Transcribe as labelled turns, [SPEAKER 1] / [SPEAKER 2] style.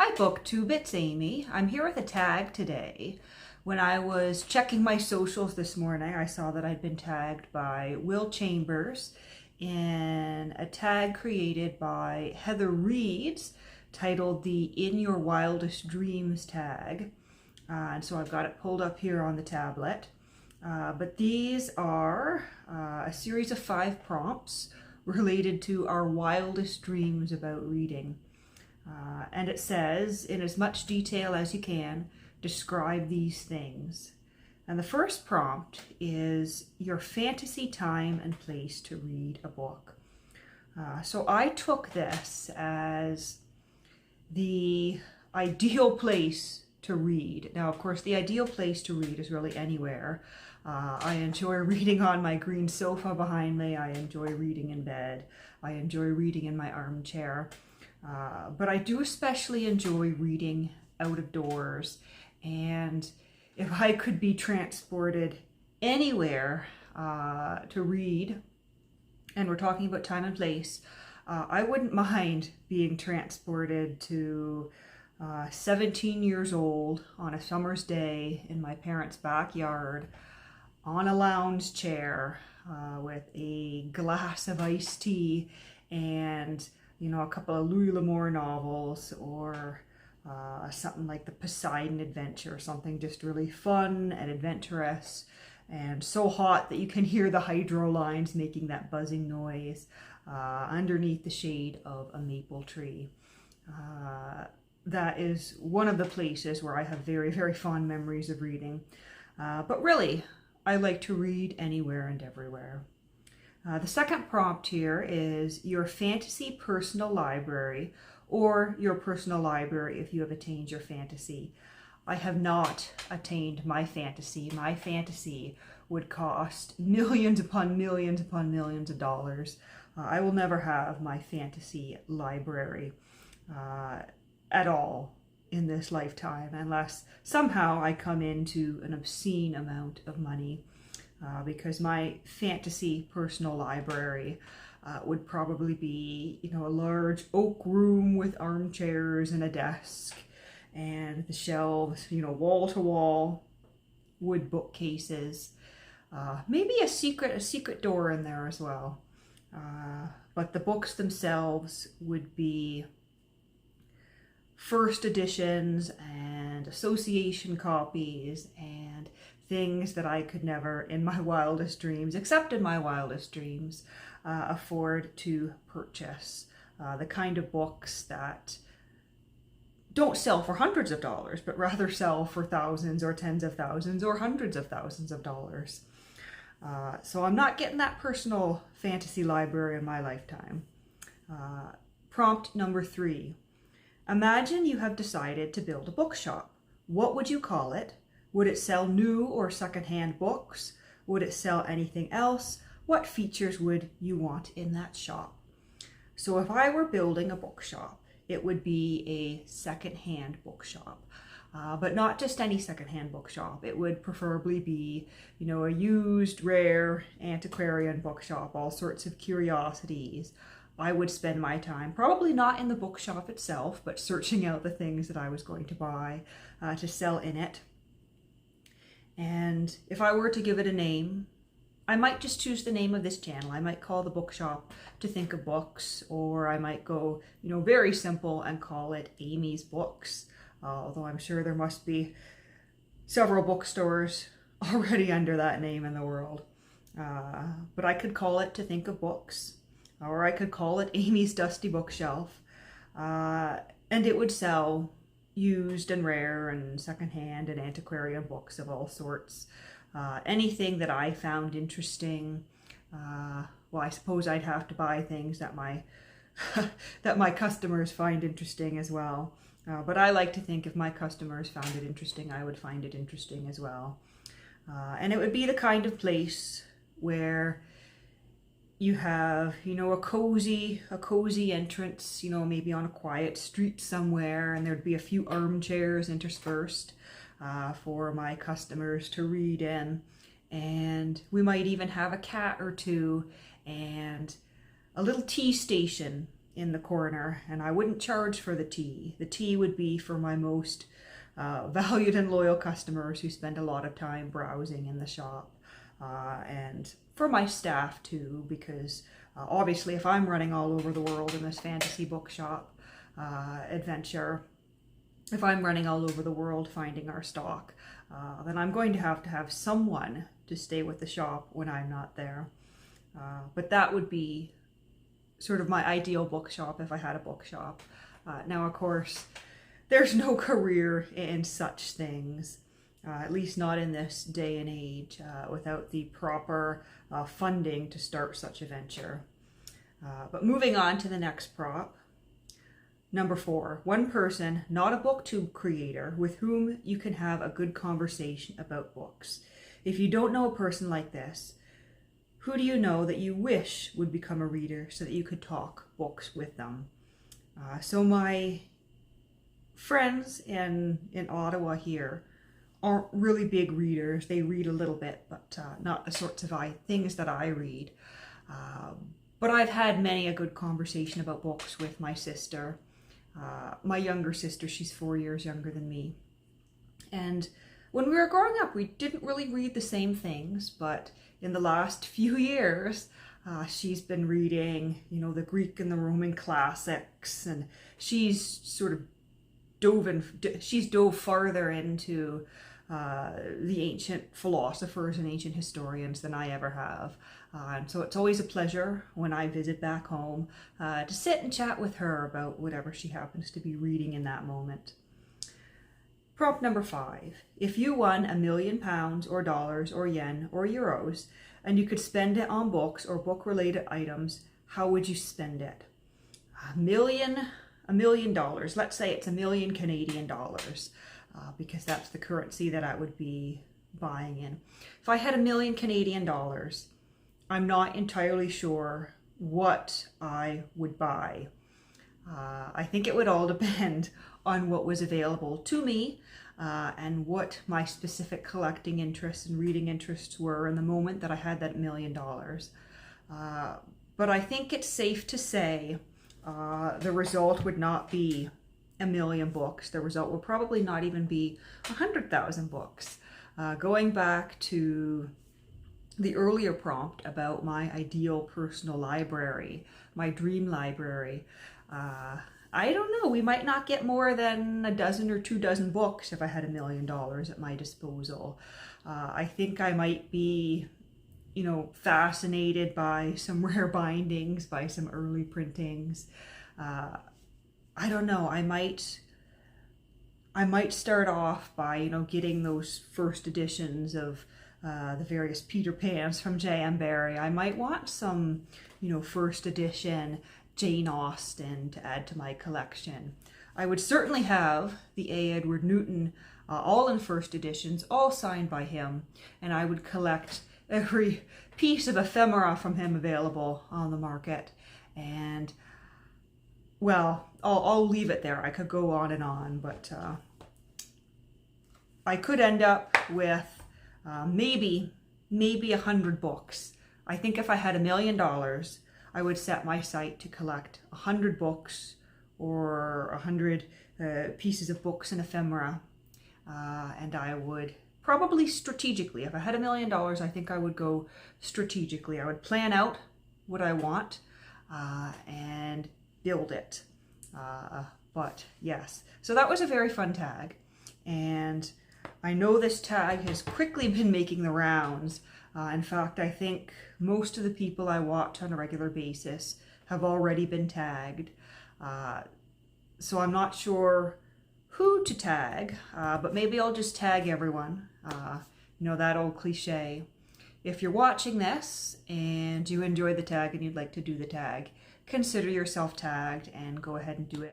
[SPEAKER 1] Hi Booktube, it's Amy. I'm here with a tag today. When I was checking my socials this morning, I saw that I'd been tagged by Will Chambers in a tag created by Heather Reeds titled the In Your Wildest Dreams tag. And so I've got it pulled up here on the tablet. But these are a series of 5 prompts related to our wildest dreams about reading. And it says, in as much detail as you can, describe these things. And the first prompt is your fantasy time and place to read a book. So I took this as the ideal place to read. Now, of course, the ideal place to read is really anywhere. I enjoy reading on my green sofa behind me. I enjoy reading in bed. I enjoy reading in my armchair. But I do especially enjoy reading out of doors. And if I could be transported anywhere to read, and we're talking about time and place, I wouldn't mind being transported to 17 years old on a summer's day in my parents' backyard on a lounge chair with a glass of iced tea and a couple of Louis L'Amour novels, or something like the Poseidon Adventure, something just really fun and adventurous and so hot that you can hear the hydro lines making that buzzing noise underneath the shade of a maple tree. That is one of the places where I have very, very fond memories of reading. But really, I like to read anywhere and everywhere. The second prompt here is your fantasy personal library, or your personal library if you have attained your fantasy. I have not attained my fantasy. My fantasy would cost millions upon millions upon millions of dollars. I will never have my fantasy library at all in this lifetime, unless somehow I come into an obscene amount of money. Because my fantasy personal library would probably be, a large oak room with armchairs and a desk, and the shelves, wall to wall, wood bookcases, maybe a secret door in there as well. But the books themselves would be first editions and association copies and things that I could never, in my wildest dreams, except in my wildest dreams, afford to purchase. The kind of books that don't sell for hundreds of dollars, but rather sell for thousands or tens of thousands or hundreds of thousands of dollars. So I'm not getting that personal fantasy library in my lifetime. Prompt number 3. Imagine you have decided to build a bookshop. What would you call it? Would it sell new or secondhand books? Would it sell anything else? What features would you want in that shop? So if I were building a bookshop, it would be a secondhand bookshop. But not just any secondhand bookshop. It would preferably be, a used, rare, antiquarian bookshop, all sorts of curiosities. I would spend my time, probably not in the bookshop itself, but searching out the things that I was going to buy to sell in it. And if I were to give it a name, I might just choose the name of this channel. I might call the bookshop To Think of Books, or I might go, very simple and call it Amy's Books. Although I'm sure there must be several bookstores already under that name in the world. But I could call it To Think of Books, or I could call it Amy's Dusty Bookshelf. And it would sell used and rare and secondhand and antiquarian books of all sorts. Anything that I found interesting. Well, I suppose I'd have to buy things that my that my customers find interesting as well. But I like to think if my customers found it interesting, I would find it interesting as well. And it would be the kind of place where you have, a cozy entrance, maybe on a quiet street somewhere, and there'd be a few armchairs interspersed for my customers to read in. And we might even have a cat or two and a little tea station in the corner, and I wouldn't charge for the tea. The tea would be for my most valued and loyal customers who spend a lot of time browsing in the shop, and for my staff too, because obviously if I'm running all over the world in this fantasy bookshop adventure, if I'm running all over the world finding our stock, then I'm going to have someone to stay with the shop when I'm not there. But that would be sort of my ideal bookshop if I had a bookshop. Now, of course, there's no career in such things, at least not in this day and age, without the proper funding to start such a venture. But moving on to the next prop. Number 4, one person, not a Booktube creator, with whom you can have a good conversation about books. If you don't know a person like this, who do you know that you wish would become a reader so that you could talk books with them? So my friends in Ottawa here aren't really big readers. They read a little bit, but not the sorts of things that I read. But I've had many a good conversation about books with my sister. My younger sister, she's 4 years younger than me. And when we were growing up, we didn't really read the same things, but in the last few years, she's been reading, the Greek and the Roman classics, and she's sort of dove farther into the ancient philosophers and ancient historians than I ever have. And so it's always a pleasure when I visit back home to sit and chat with her about whatever she happens to be reading in that moment. Prompt number 5. If you won £1 million or dollars or yen or euros and you could spend it on books or book-related items, how would you spend it? $1 million. Let's say it's $1 million Canadian dollars, because that's the currency that I would be buying in. If I had $1 million Canadian dollars, I'm not entirely sure what I would buy. I think it would all depend on what was available to me and what my specific collecting interests and reading interests were in the moment that I had that $1 million. But I think it's safe to say the result would not be 1 million books. The result would probably not even be 100,000 books. Going back to the earlier prompt about my ideal personal library, my dream library, I don't know, we might not get more than 12 or 24 books if I had $1 million at my disposal. I think I might be, fascinated by some rare bindings, by some early printings. I don't know, I might start off by, getting those first editions of the various Peter Pans from J.M. Barrie. I might want some, first edition Jane Austen to add to my collection. I would certainly have the A. Edward Newton, all in first editions, all signed by him, and I would collect every piece of ephemera from him available on the market. And, well, I'll leave it there. I could go on and on, but I could end up with maybe 100 books. I think if I had $1 million, I would set my sight to collect 100 books or 100 pieces of books and ephemera. And I would probably strategically, if I had $1 million, I think I would go strategically. I would plan out what I want and build it. But yes, so that was a very fun tag. And I know this tag has quickly been making the rounds. In fact, I think most of the people I watch on a regular basis have already been tagged. So I'm not sure who to tag, but maybe I'll just tag everyone. That old cliche. If you're watching this and you enjoy the tag and you'd like to do the tag, consider yourself tagged and go ahead and do it.